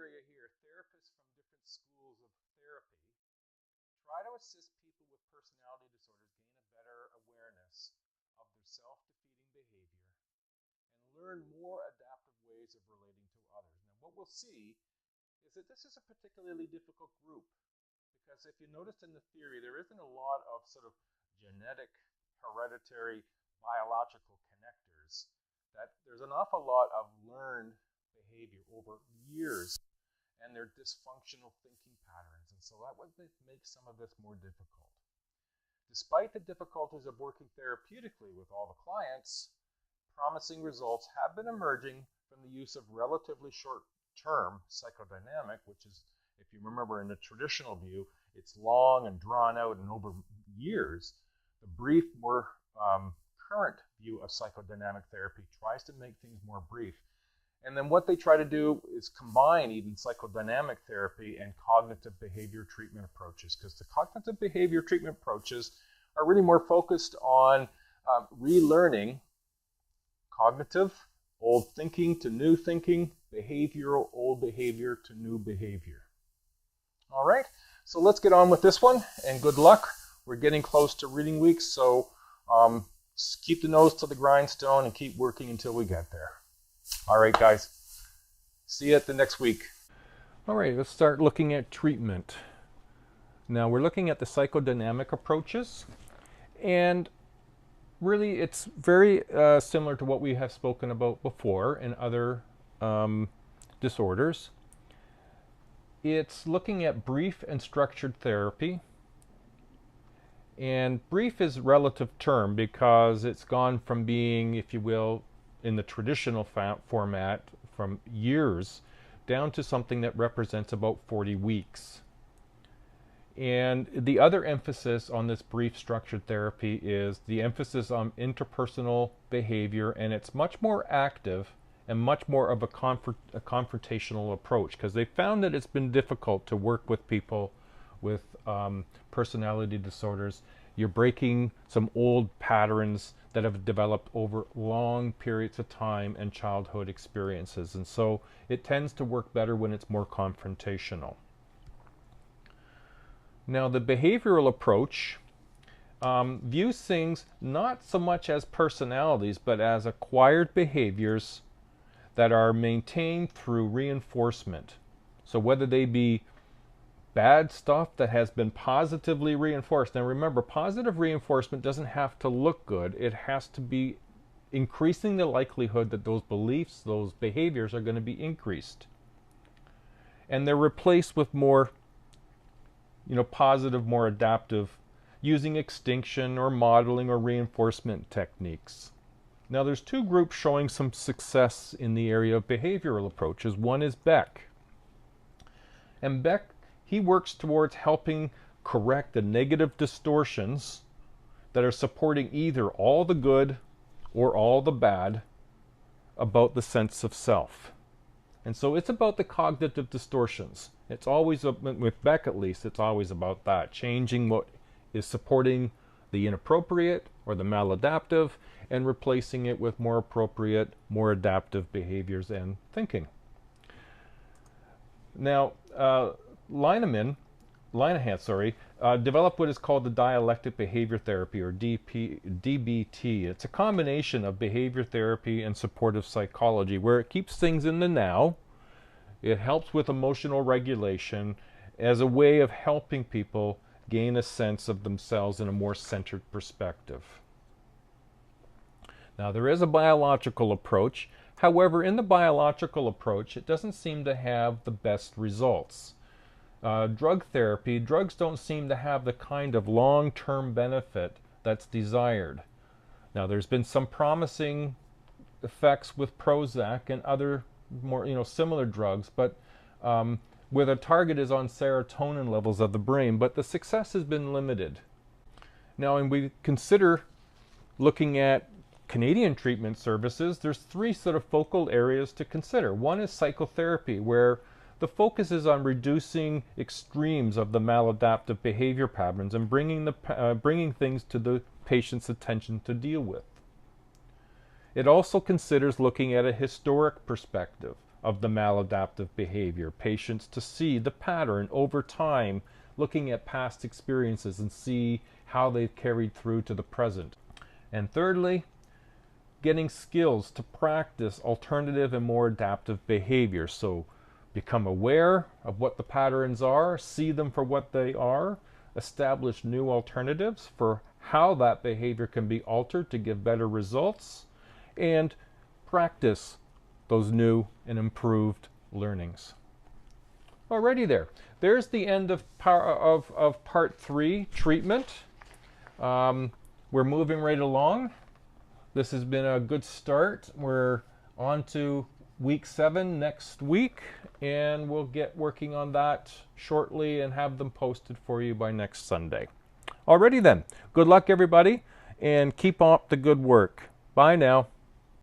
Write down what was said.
area here, therapists from different schools of therapy try to assist people with personality disorders gain a better awareness of their self-defeating behavior and learn more adaptive ways of relating to others. Now, what we'll see is that this is a particularly difficult group because if you notice in the theory, there isn't a lot of sort of genetic, hereditary, biological connectors. That there's an awful lot of learned behavior over years and their dysfunctional thinking patterns. And so that would make some of this more difficult. Despite the difficulties of working therapeutically with all the clients, promising results have been emerging from the use of relatively short-term psychodynamic, which is, if you remember in the traditional view, it's long and drawn out and over years. The brief, more current view of psychodynamic therapy tries to make things more brief. And then what they try to do is combine even psychodynamic therapy and cognitive behavior treatment approaches, because the cognitive behavior treatment approaches are really more focused on relearning cognitive, old thinking to new thinking, behavioral, old behavior to new behavior. All right, so let's get on with this one, and good luck. We're getting close to reading week, so keep the nose to the grindstone and keep working until we get there. All right, guys. See you at the next week. All right, let's start looking at treatment. Now, we're looking at the psychodynamic approaches, and really it's very similar to what we have spoken about before in other disorders. It's looking at brief and structured therapy. And brief is a relative term because it's gone from being, if you will, in the traditional format from years down to something that represents about 40 weeks. And the other emphasis on this brief structured therapy is the emphasis on interpersonal behavior, and it's much more active and much more of a confrontational approach, because they found that it's been difficult to work with people with personality disorders. You're breaking some old patterns that have developed over long periods of time and childhood experiences. And so it tends to work better when it's more confrontational. Now, the behavioral approach views things not so much as personalities, but as acquired behaviors that are maintained through reinforcement. So whether they be bad stuff that has been positively reinforced. Now remember, positive reinforcement doesn't have to look good. It has to be increasing the likelihood that those beliefs, those behaviors are going to be increased. And they're replaced with more, positive, more adaptive, using extinction or modeling or reinforcement techniques. Now there's two groups showing some success in the area of behavioral approaches. One is Beck. And Beck, he works towards helping correct the negative distortions that are supporting either all the good or all the bad about the sense of self. And so it's about the cognitive distortions. It's always, with Beck at least, it's always about that, changing what is supporting the inappropriate or the maladaptive and replacing it with more appropriate, more adaptive behaviors and thinking. Now, Linehan developed what is called the dialectic behavior therapy, or DBT. It's a combination of behavior therapy and supportive psychology, where it keeps things in the now. It helps with emotional regulation as a way of helping people gain a sense of themselves in a more centered perspective. Now, there is a biological approach. However, in the biological approach, it doesn't seem to have the best results. Drug therapy, drugs don't seem to have the kind of long-term benefit that's desired. Now, there's been some promising effects with Prozac and other more, similar drugs, but where the target is on serotonin levels of the brain, but the success has been limited. Now, when we consider looking at Canadian treatment services, there's three sort of focal areas to consider. One is psychotherapy, where the focus is on reducing extremes of the maladaptive behavior patterns and bringing things to the patient's attention to deal with. It also considers looking at a historic perspective. of the maladaptive behavior. Patience to see the pattern over time, looking at past experiences and see how they've carried through to the present. And thirdly, getting skills to practice alternative and more adaptive behavior. So become aware of what the patterns are, see them for what they are, establish new alternatives for how that behavior can be altered to give better results, and practice those new and improved learnings. Alrighty there. There's the end of part 3, treatment. We're moving right along. This has been a good start. We're on to week 7 next week, and we'll get working on that shortly and have them posted for you by next Sunday. Alrighty then. Good luck, everybody, and keep up the good work. Bye now.